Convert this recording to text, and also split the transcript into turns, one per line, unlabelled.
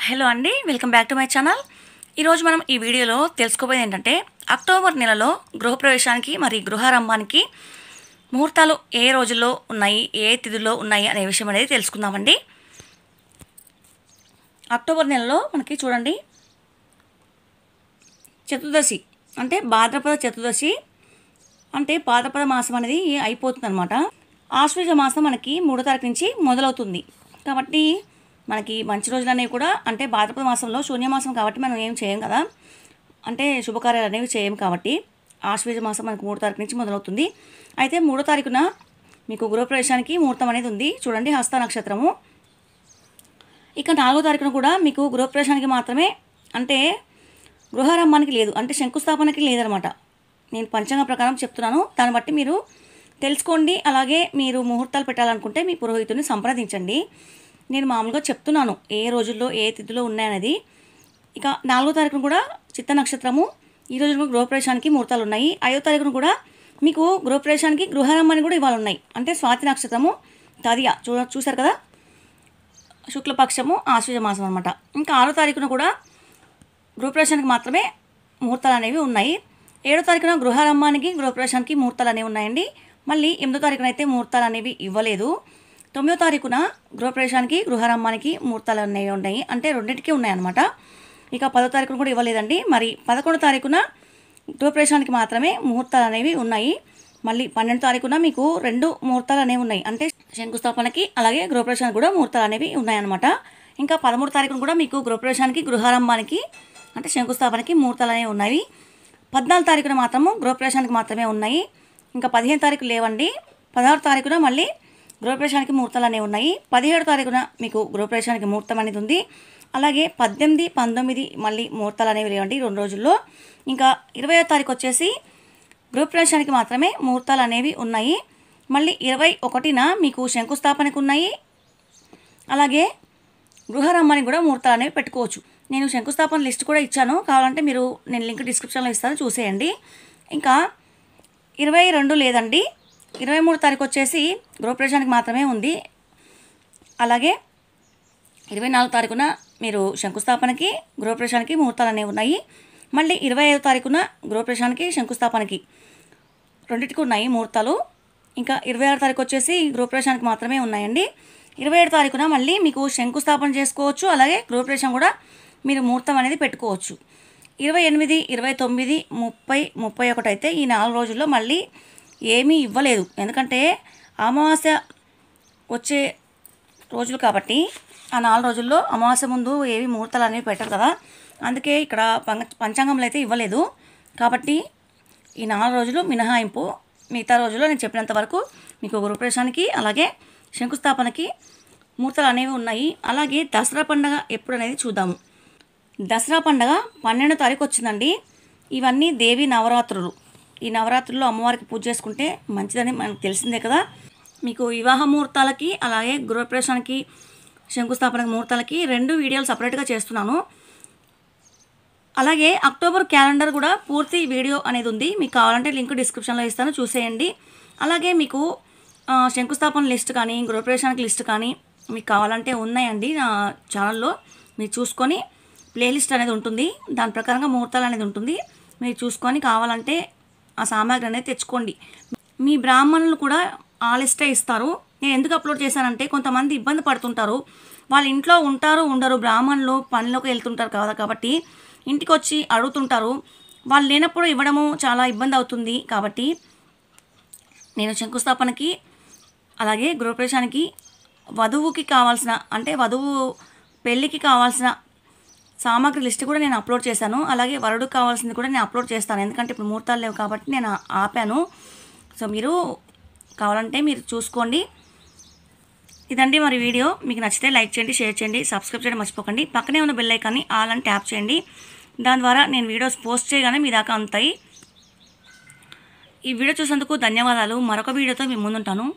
Hello అండి, welcome back to my channel. ఈరోజు మనం ఈ వీడియోలో తెలుసుకోబోయేది ఏంటంటే అక్టోబర్ నెలలో గృహప్రవేశానికి మరి గృహారంభానికి ముహూర్తాలు ఏ రోజుల్లో ఉన్నాయి, ఏ తిథుల్లో ఉన్నాయి అనే విషయం అనేది తెలుసుకుందామండి. అక్టోబర్ నెలలో మనకి చూడండి చతుర్దశి అంటే భాద్రపద చతుర్దశి అంటే భాద్రపద మాసం అనేది అయిపోతుంది అనమాట. ఆశ్వయుజ మాసం మనకి 3వ తారీఖు నుంచి మొదలవుతుంది కాబట్టి మనకి మంచి రోజులు అనేవి కూడా అంటే భాద్రపద మాసంలో శూన్యమాసం కాబట్టి మనం ఏం చేయం కదా, అంటే శుభకార్యాలు అనేవి చేయం కాబట్టి ఆశ్వయుజ మాసం మనకు 3వ తారీఖు నుంచి మొదలవుతుంది. అయితే 3వ తారీఖున మీకు గృహప్రవేశానికి ముహూర్తం అనేది ఉంది చూడండి, హస్త నక్షత్రము. ఇక 4వ తారీఖున కూడా మీకు గృహప్రవేశానికి మాత్రమే, అంటే గృహారంభానికి లేదు, అంటే శంకుస్థాపనకి లేదనమాట. నేను పంచాంగ ప్రకారం చెప్తున్నాను, దాన్ని బట్టి మీరు తెలుసుకోండి. అలాగే మీరు ముహూర్తాలు పెట్టాలనుకుంటే మీ పురోహితుని సంప్రదించండి. నేను మామూలుగా చెప్తున్నాను ఏ రోజుల్లో ఏ తిథిలో ఉన్నాయనేది. ఇక 4వ తారీఖున కూడా చిత్త నక్షత్రము, ఈ రోజు గృహప్రవేశానికి ముహూర్తాలు ఉన్నాయి. 5వ తారీఖున కూడా మీకు గృహప్రవేశానికి గృహారంభానికి కూడా ఇవాళ ఉన్నాయి, అంటే స్వాతి నక్షత్రము తదియ చూసారు కదా, శుక్లపక్షము ఆశ్వయుజ మాసం అనమాట. ఇంకా 6వ తారీఖున కూడా గృహప్రవేశానికి మాత్రమే ముహూర్తాలు అనేవి ఉన్నాయి. 7వ తారీఖున గృహారంభానికి గృహప్రవేశానికి ముహూర్తాలు అనేవి ఉన్నాయండి. మళ్ళీ 8వ తారీఖున అయితే ముహూర్తాలు అనేవి ఇవ్వలేదు. 9వ తారీఖున గృహప్రవేశానికి గృహారంభానికి ముహూర్తాలు అనేవి ఉన్నాయి, అంటే రెండింటికి ఉన్నాయన్నమాట. ఇక 10వ తారీఖున కూడా ఇవ్వలేదండి. మరి 11వ తారీఖున గృహప్రవేశానికి మాత్రమే ముహూర్తాలు అనేవి ఉన్నాయి. మళ్ళీ 12వ తారీఖున మీకు 2 ముహూర్తాలు అనేవి ఉన్నాయి, అంటే శంకుస్థాపనకి అలాగే గృహప్రవేశానికి కూడా ముహూర్తాలు అనేవి ఉన్నాయన్నమాట. ఇంకా 13వ తారీఖున కూడా మీకు గృహప్రవేశానికి గృహారంభానికి అంటే శంకుస్థాపనకి ముహూర్తాలు అనేవి ఉన్నాయి. 14వ తారీఖున మాత్రము గృహప్రవేశానికి మాత్రమే ఉన్నాయి. ఇంకా 15వ తారీఖు లేవండి. 16వ తారీఖున మళ్ళీ గృహప్రవేశానికి ముహూర్తాలు అనేవి ఉన్నాయి. 17వ తారీఖున మీకు గృహప్రవేశానికి ముహూర్తం అనేది ఉంది. అలాగే 18, 19 మళ్ళీ ముహూర్తాలు అనేవి లేవండి 2 రోజుల్లో. ఇంకా 20వ తారీఖు వచ్చేసి గృహప్రవేశానికి మాత్రమే ముహూర్తాలు అనేవి ఉన్నాయి. మళ్ళీ 21న మీకు శంకుస్థాపనకు ఉన్నాయి. అలాగే గృహారంభానికి కూడా ముహూర్తాలు అనేవి పెట్టుకోవచ్చు. నేను శంకుస్థాపన లిస్ట్ కూడా ఇచ్చాను, కావాలంటే మీరు నేను లింక్ డిస్క్రిప్షన్లో ఇస్తాను, చూసేయండి. ఇంకా 22 లేదండి. 23వ తారీఖు వచ్చేసి గృహప్రవేశానికి మాత్రమే ఉంది. అలాగే 24వ తారీఖున మీరు శంకుస్థాపనకి గృహప్రవేశానికి ముహూర్తాలు అనేవి ఉన్నాయి. మళ్ళీ 25వ తారీఖున గృహప్రవేశానికి శంకుస్థాపనకి రెండింటికి ఉన్నాయి ముహూర్తాలు. ఇంకా 26వ తారీఖు వచ్చేసి గృహప్రవేశానికి మాత్రమే ఉన్నాయండి. 27వ తారీఖున మళ్ళీ మీకు శంకుస్థాపన చేసుకోవచ్చు, అలాగే గృహప్రవేశం కూడా మీరు ముహూర్తం అనేది పెట్టుకోవచ్చు. 28, 29, 30, 31 అయితే ఈ 4 రోజుల్లో మళ్ళీ ఏమీ ఇవ్వలేదు, ఎందుకంటే అమావాస్య వచ్చే రోజులు కాబట్టి ఆ 4 రోజుల్లో అమావాస్య ముందు ఏవి ముహూర్తాలు అనేవి పెట్టరు కదా, అందుకే ఇక్కడ పంచాంగంలో అయితే ఇవ్వలేదు. కాబట్టి ఈ 4 రోజులు మినహాయింపు, మిగతా రోజుల్లో నేను చెప్పినంత వరకు మీకు గృహప్రవేశానికి అలాగే శంకుస్థాపనకి ముహూర్తాలు అనేవి ఉన్నాయి. అలాగే దసరా పండుగ ఎప్పుడు అనేది చూద్దాము. దసరా పండుగ 12వ తారీఖు వచ్చిందండి. ఇవన్నీ దేవి నవరాత్రులు. ఈ నవరాత్రుల్లో అమ్మవారికి పూజ చేసుకుంటే మంచిదని మనకు తెలిసిందే కదా. మీకు వివాహ ముహూర్తాలకి అలాగే గృహప్రవేశానికి శంకుస్థాపన ముహూర్తాలకి 2 వీడియోలు సపరేట్గా చేస్తున్నాను. అలాగే అక్టోబర్ క్యాలెండర్ కూడా పూర్తి వీడియో అనేది ఉంది, మీకు కావాలంటే లింక్ డిస్క్రిప్షన్లో ఇస్తాను, చూసేయండి. అలాగే మీకు శంకుస్థాపన లిస్ట్ కానీ గృహప్రవేశానికి లిస్ట్ కానీ మీకు కావాలంటే ఉన్నాయండి నా ఛానల్లో, మీరు చూసుకొని ప్లేలిస్ట్ అనేది ఉంటుంది, దాని ప్రకారంగా ముహూర్తాలు అనేది ఉంటుంది, మీరు చూసుకొని కావాలంటే ఆ సామాగ్రి అనేది తెచ్చుకోండి. మీ బ్రాహ్మణులు కూడా ఆ లిస్టే ఇస్తారు. నేను ఎందుకు అప్లోడ్ చేశానంటే కొంతమంది ఇబ్బంది పడుతుంటారు, వాళ్ళ ఇంట్లో ఉంటారు ఉండరు, బ్రాహ్మణులు పనిలోకి వెళ్తుంటారు కదా, కాబట్టి ఇంటికి వచ్చి అడుగుతుంటారు, వాళ్ళు లేనప్పుడు ఇవ్వడము చాలా ఇబ్బంది అవుతుంది. కాబట్టి నేను శంకుస్థాపనకి అలాగే గృహప్రవేశానికి వధువుకి కావాల్సిన, అంటే వధువు పెళ్ళికి కావాల్సిన సామాగ్రి లిస్ట్ కూడా నేను అప్లోడ్ చేశాను. అలాగే వరుడికి కావాల్సింది కూడా నేను అప్లోడ్ చేస్తాను, ఎందుకంటే ఇప్పుడు ముహూర్తాలు లేవు కాబట్టి నేను ఆపాను. సో మీరు కావాలంటే మీరు చూసుకోండి. ఇదండి మరి వీడియో. మీకు నచ్చితే లైక్ చేయండి, షేర్ చేయండి, సబ్స్క్రైబ్ చేయడం మర్చిపోకండి. పక్కనే ఉన్న బెల్ ఐకాన్ని ఆల్ అని ట్యాప్ చేయండి, దాని ద్వారా నేను వీడియోస్ పోస్ట్ చేయగానే మీ దాకా అందుతాయి. ఈ వీడియో చూసేందుకు ధన్యవాదాలు. మరొక వీడియోతో మీ ముందుంటాను.